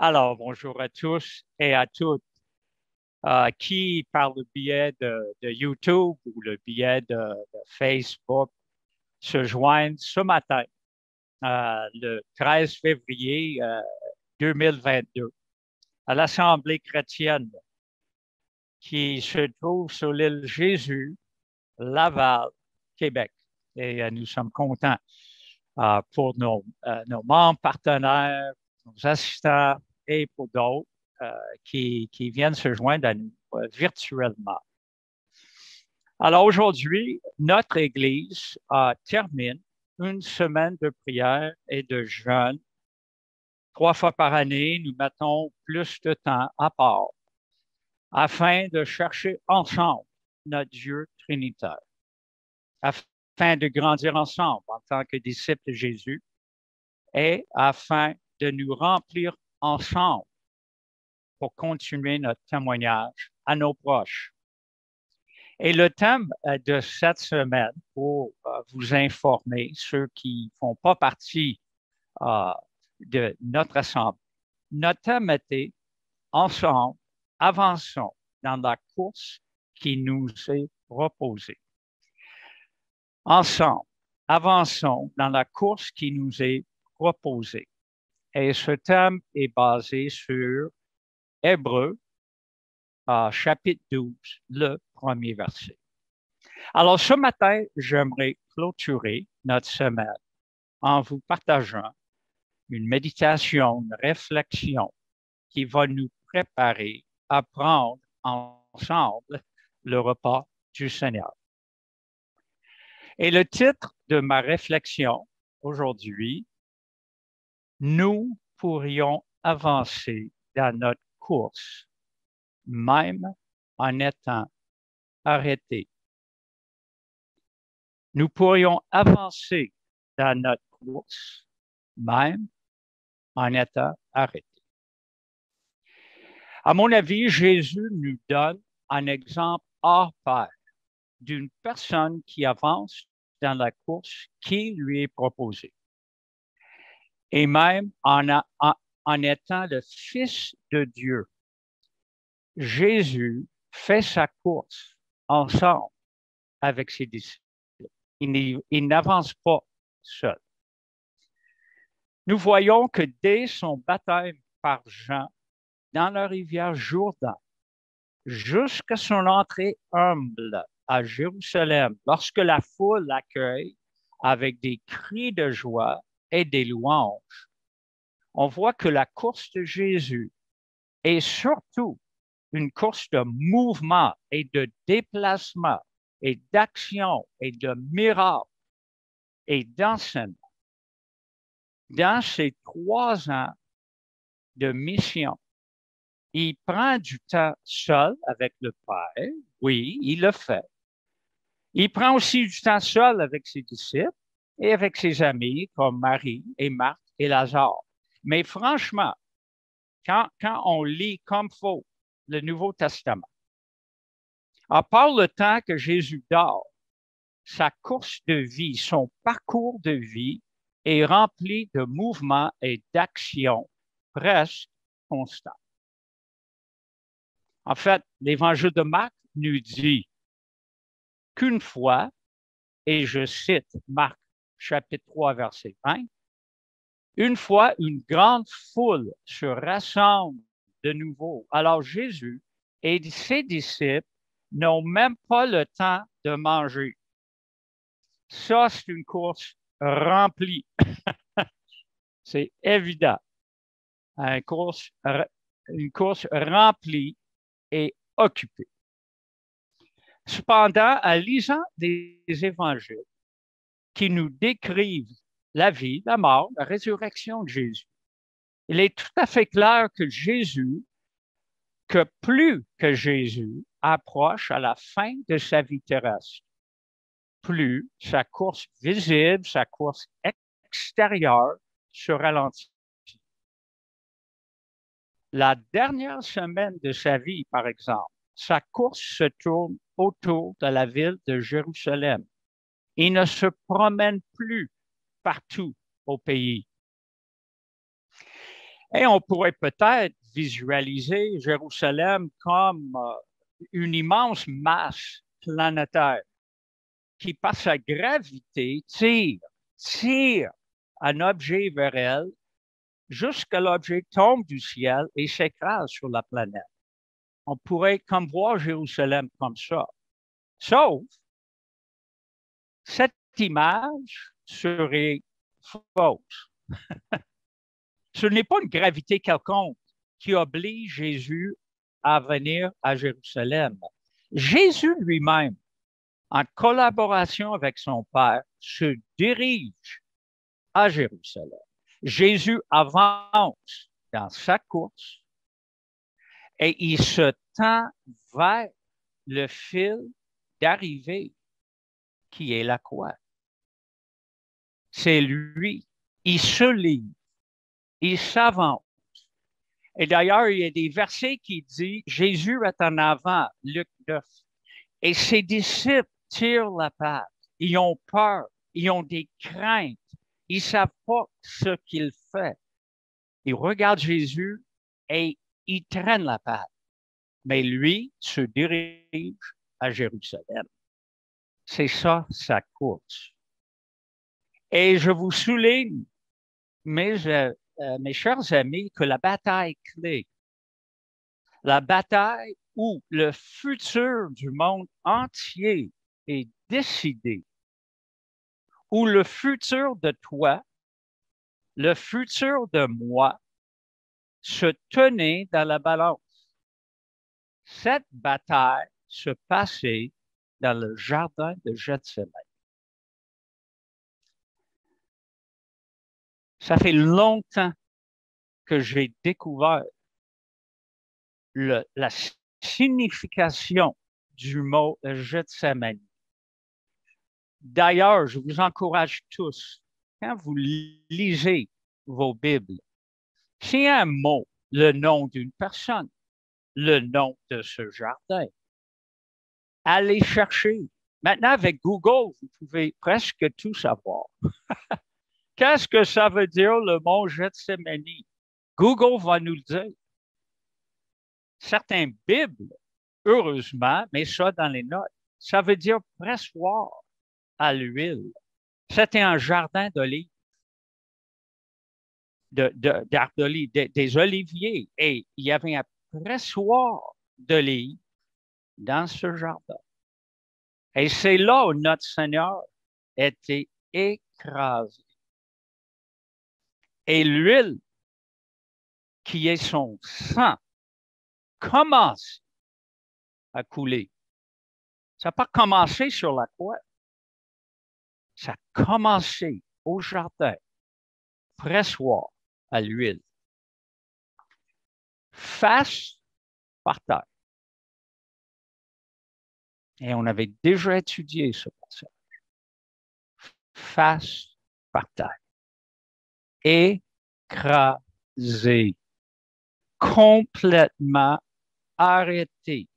Alors, bonjour à tous et à toutes qui, par le biais de YouTube ou le biais de Facebook, se joignent ce matin, le 13 février 2022, à l'Assemblée chrétienne qui se trouve sur l'île Jésus, Laval, Québec. Et nous sommes contents pour nos membres partenaires, nos assistants et pour d'autres qui viennent se joindre à nous virtuellement. Alors aujourd'hui, notre Église termine une semaine de prière et de jeûne. 3 fois par année, nous mettons plus de temps à part afin de chercher ensemble notre Dieu trinitaire, afin de grandir ensemble en tant que disciples de Jésus et afin de nous remplir ensemble pour continuer notre témoignage à nos proches. Et le thème de cette semaine, pour vous informer, ceux qui ne font pas partie euh, de notre assemblée, notre thème était Ensemble, avançons dans la course qui nous est proposée. Ensemble, avançons dans la course qui nous est proposée. Et ce thème est basé sur Hébreux, chapitre 12, le premier verset. Alors, ce matin, j'aimerais clôturer notre semaine en vous partageant une méditation, une réflexion qui va nous préparer à prendre ensemble le repas du Seigneur. Et le titre de ma réflexion aujourd'hui, nous pourrions avancer dans notre course, même en étant arrêtés. Nous pourrions avancer dans notre course, même en étant arrêtés. À mon avis, Jésus nous donne un exemple hors pair d'une personne qui avance dans la course qui lui est proposée. Et même en étant le Fils de Dieu, Jésus fait sa course ensemble avec ses disciples. Il n'avance pas seul. Nous voyons que dès son baptême par Jean dans la rivière Jourdain, jusqu'à son entrée humble à Jérusalem, lorsque la foule l'accueille avec des cris de joie et des louanges, on voit que la course de Jésus est surtout une course de mouvement et de déplacement et d'action et de miracles et d'enseignement. Dans ces 3 ans de mission, il prend du temps seul avec le Père. Oui, il le fait. Il prend aussi du temps seul avec ses disciples et avec ses amis comme Marie et Marthe et Lazare. Mais franchement, quand on lit comme faut le Nouveau Testament, à part le temps que Jésus dort, sa course de vie, son parcours de vie est rempli de mouvements et d'actions presque constants. En fait, l'Évangile de Marc nous dit qu'une fois, et je cite Marc chapitre 3, verset 20, une fois, une grande foule se rassemble de nouveau. Alors Jésus et ses disciples n'ont même pas le temps de manger. Ça, c'est une course remplie. C'est évident. Une course remplie et occupée. Cependant, en lisant des évangiles qui nous décrivent la vie, la mort, la résurrection de Jésus, il est tout à fait clair que plus que Jésus approche à la fin de sa vie terrestre, plus sa course visible, sa course extérieure se ralentit. La dernière semaine de sa vie, par exemple, sa course se tourne autour de la ville de Jérusalem. Il ne se promène plus partout au pays. Et on pourrait peut-être visualiser Jérusalem comme une immense masse planétaire qui, par sa gravité, tire un objet vers elle jusqu'à l'objet tombe du ciel et s'écrase sur la planète. On pourrait comme voir Jérusalem comme ça. Sauf, cette image serait fausse. Ce n'est pas une gravité quelconque qui oblige Jésus à venir à Jérusalem. Jésus lui-même, en collaboration avec son Père, se dirige à Jérusalem. Jésus avance dans sa course et il se tend vers le fil d'arrivée qui est la croix. C'est lui. Il se livre. Il s'avance. Et d'ailleurs, il y a des versets qui disent Jésus est en avant, Luc 9. Et ses disciples tirent la patte. Ils ont peur. Ils ont des craintes. Ils ne savent pas ce qu'il fait. Ils regardent Jésus et ils traînent la patte. Mais lui se dirige à Jérusalem. C'est ça, sa course. Et je vous souligne, mes chers amis, que la bataille clé, la bataille où le futur du monde entier est décidé, où le futur de toi, le futur de moi, se tenait dans la balance. Cette bataille se passait dans le jardin de Gethsémani. Ça fait longtemps que j'ai découvert la signification du mot Gethsémani. D'ailleurs, je vous encourage tous, quand vous lisez vos Bibles, s'il y a un mot, le nom d'une personne, le nom de ce jardin, allez chercher. Maintenant, avec Google, vous pouvez presque tout savoir. Qu'est-ce que ça veut dire le mot Gethsémani? Google va nous le dire. Certaines Bibles, heureusement, mais ça dans les notes, ça veut dire pressoir à l'huile. C'était un jardin d'olives, d'olives, des oliviers, et il y avait un pressoir d'olives dans ce jardin. Et c'est là où notre Seigneur était écrasé. Et l'huile, qui est son sang, commence à couler. Ça n'a pas commencé sur la croix. Ça a commencé au jardin, pressoir à l'huile, face par terre. Et on avait déjà étudié ce passage. Face par terre. Écrasé. Complètement arrêté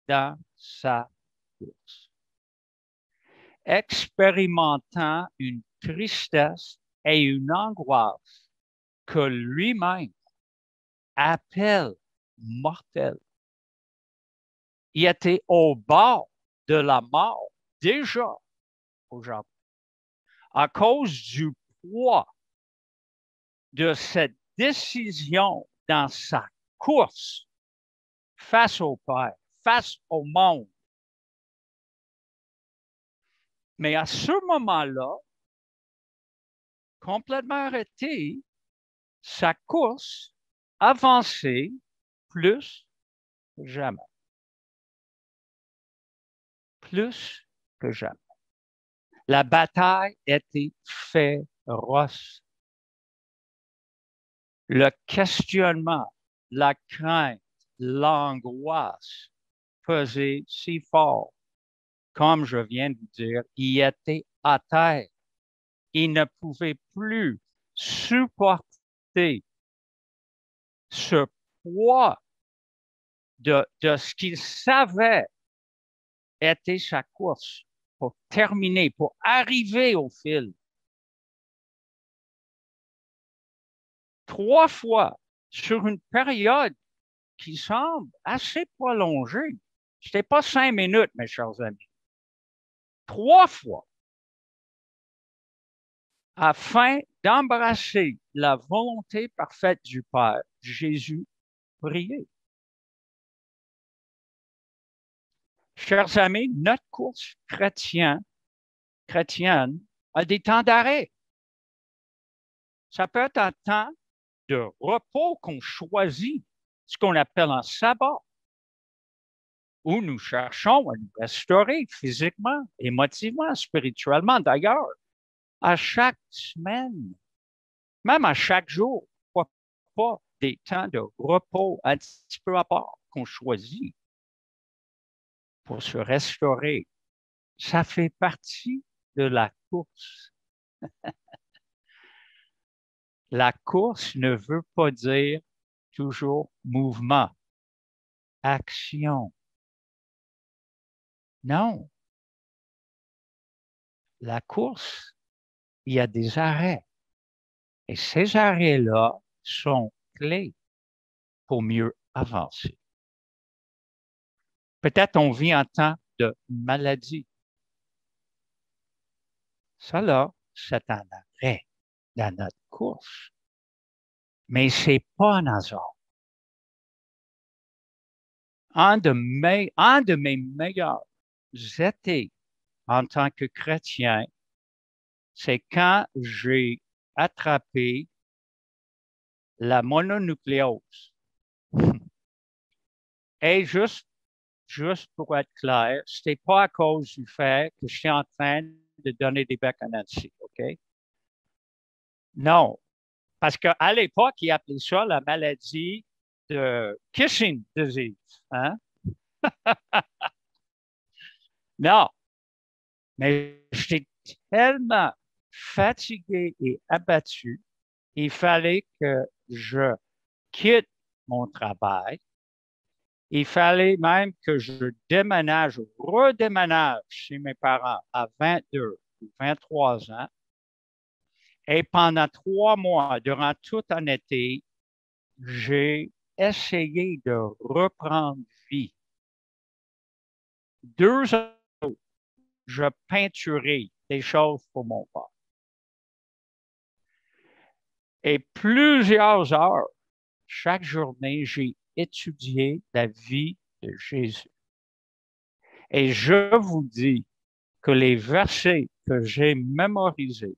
dans sa course. Expérimentant une tristesse et une angoisse que lui-même appelle mortelle. Il était au bord de la mort déjà aujourd'hui à cause du poids de cette décision dans sa course face au Père, face au monde. Mais à ce moment-là, complètement arrêté, sa course avançait plus que jamais. Plus que jamais. La bataille était féroce. Le questionnement, la crainte, l'angoisse pesaient si fort. Comme je viens de vous dire, il était à terre. Il ne pouvait plus supporter ce poids de ce qu'il savait était sa course pour terminer, pour arriver au fil. 3 fois, sur une période qui semble assez prolongée. Ce n'était pas 5 minutes, mes chers amis. 3 fois, afin d'embrasser la volonté parfaite du Père, Jésus priait. Chers amis, notre course chrétienne a des temps d'arrêt. Ça peut être un temps de repos qu'on choisit, ce qu'on appelle un sabbat, où nous cherchons à nous restaurer physiquement, émotivement, spirituellement. D'ailleurs, à chaque semaine, même à chaque jour, pourquoi pas des temps de repos un petit peu à part qu'on choisit pour se restaurer. Ça fait partie de la course. La course ne veut pas dire toujours mouvement, action. Non. La course, il y a des arrêts. Et ces arrêts-là sont clés pour mieux avancer. Peut-être on vit en temps de maladie. Ça là, c'est un arrêt dans notre course. Mais c'est pas un hasard. Un de mes meilleurs étés en tant que chrétien, c'est quand j'ai attrapé la mononucléose. Et juste pour être clair, c'était pas à cause du fait que je suis en train de donner des becs à Nancy, OK? Non, parce qu'à l'époque, ils appelaient ça la maladie de kissing disease, hein? Non, mais j'étais tellement fatigué et abattu, il fallait que je quitte mon travail. Il fallait même que je redéménage chez mes parents à 22 ou 23 ans. Et pendant 3 mois, durant tout un été, j'ai essayé de reprendre vie. 2 ans, je peinturais des choses pour mon père. Et plusieurs heures, chaque journée, j'ai étudié la vie de Jésus. Et je vous dis que les versets que j'ai mémorisés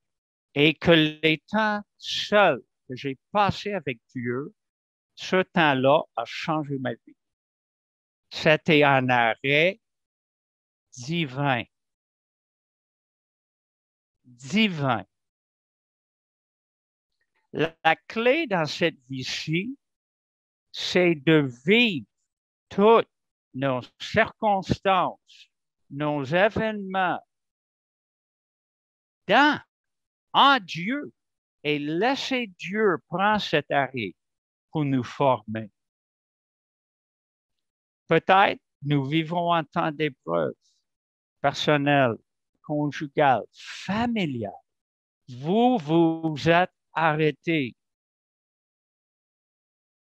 et que les temps seuls que j'ai passés avec Dieu, ce temps-là a changé ma vie. C'était un arrêt divin. Divin. La clé dans cette vie-ci, c'est de vivre toutes nos circonstances, nos événements en Dieu et laisser Dieu prendre cet arrêt pour nous former. Peut-être nous vivons un temps d'épreuve personnelle, conjugale, familiale. Vous vous êtes arrêté.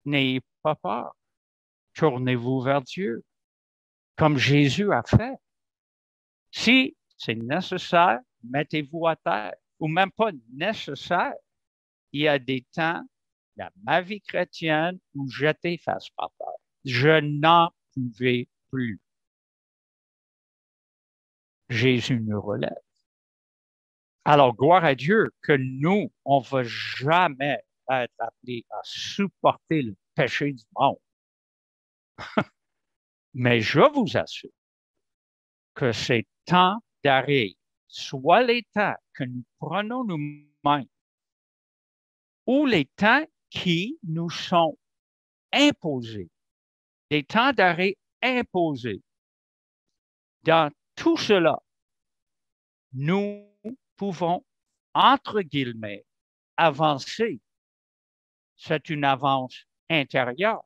N'ayez pas peur. Tournez-vous vers Dieu, comme Jésus a fait. Si c'est nécessaire, mettez-vous à terre, ou même pas nécessaire. Il y a des temps dans ma vie chrétienne où j'étais face par terre. Je n'en pouvais plus. Jésus nous relève. Alors, gloire à Dieu que nous, on ne va jamais être appelés à supporter le péché du monde. Mais je vous assure que ces temps d'arrêt, soit les temps que nous prenons nous-mêmes, ou les temps qui nous sont imposés, des temps d'arrêt imposés, dans tout cela, nous pouvons, entre guillemets, avancer. C'est une avance intérieure.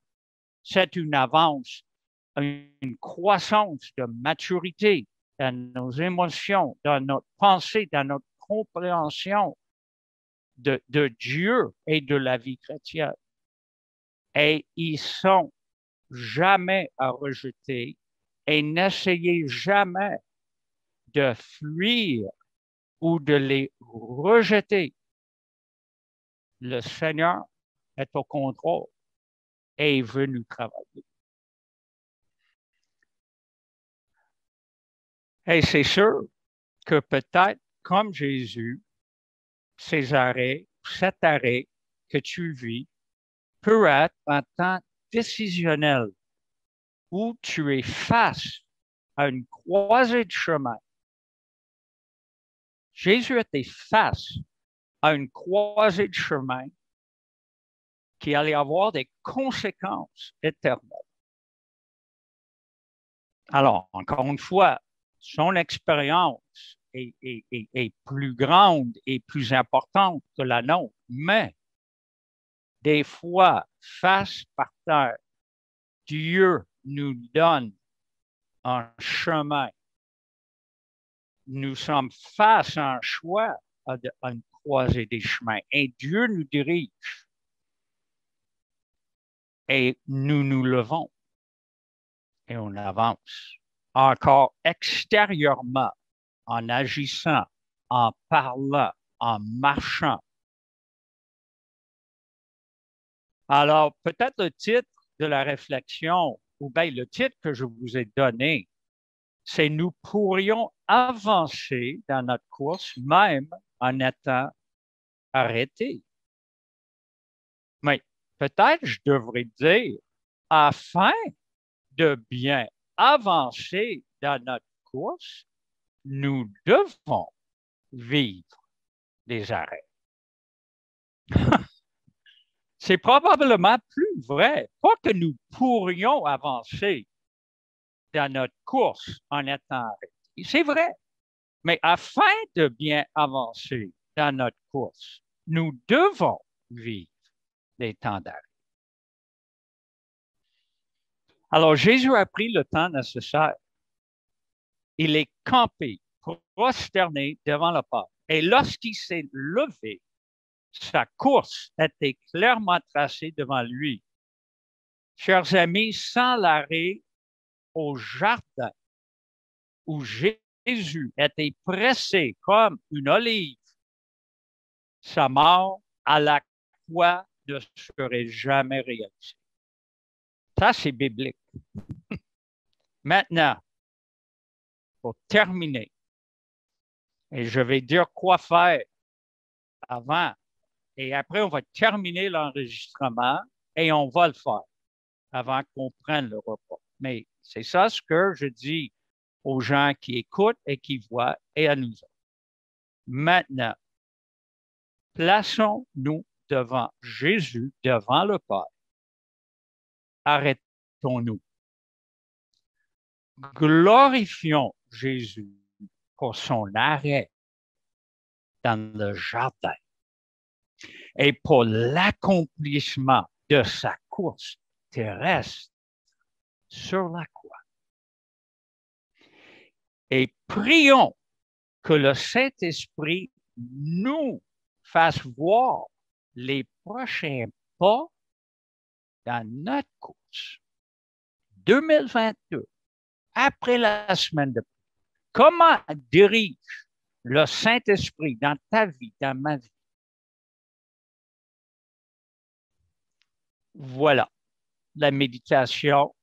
C'est une avance, une croissance de maturité dans nos émotions, dans notre pensée, dans notre compréhension de Dieu et de la vie chrétienne. et ils sont jamais à rejeter et n'essayez jamais de fuir ou de les rejeter. Le Seigneur est au contrôle et il veut nous travailler. Et c'est sûr que peut-être, comme Jésus, ces arrêts, cet arrêt que tu vis peut être un temps décisionnel où tu es face à une croisée de chemin. Jésus était face à une croisée de chemin qui allait avoir des conséquences éternelles. Alors, encore une fois, son expérience est plus grande et plus importante que la nôtre, mais des fois, face par terre, Dieu nous donne un chemin. Nous sommes face à un choix, à une croisée des chemins, et Dieu nous dirige. Et nous nous levons et on avance. Encore extérieurement, en agissant, en parlant, en marchant. Alors, peut-être le titre de la réflexion, ou bien le titre que je vous ai donné, c'est nous pourrions avancer dans notre course même en étant arrêtés. Mais peut-être je devrais dire, afin de bien avancer dans notre course, nous devons vivre des arrêts. C'est probablement plus vrai. Pas que nous pourrions avancer dans notre course en étant arrêtés. C'est vrai. Mais afin de bien avancer dans notre course, nous devons vivre des temps d'arrêt. Alors, Jésus a pris le temps nécessaire. Il est campé, prosterné devant le Père. Et lorsqu'il s'est levé, sa course était clairement tracée devant lui. Chers amis, sans l'arrêt au jardin où Jésus était pressé comme une olive, sa mort à la croix ne serait jamais réalisée. Ça, c'est biblique. Maintenant, pour terminer, et je vais dire quoi faire avant, et après, on va terminer l'enregistrement et on va le faire avant qu'on prenne le repas. Mais c'est ça ce que je dis aux gens qui écoutent et qui voient et à nous autres. Maintenant, plaçons-nous devant Jésus, devant le Père. Arrêtons-nous. Glorifions Jésus pour son arrêt dans le jardin et pour l'accomplissement de sa course terrestre sur la croix. Et prions que le Saint-Esprit nous fasse voir les prochains pas dans notre course 2022, après la semaine de pluie. Comment dirige le Saint-Esprit dans ta vie, dans ma vie? Voilà la méditation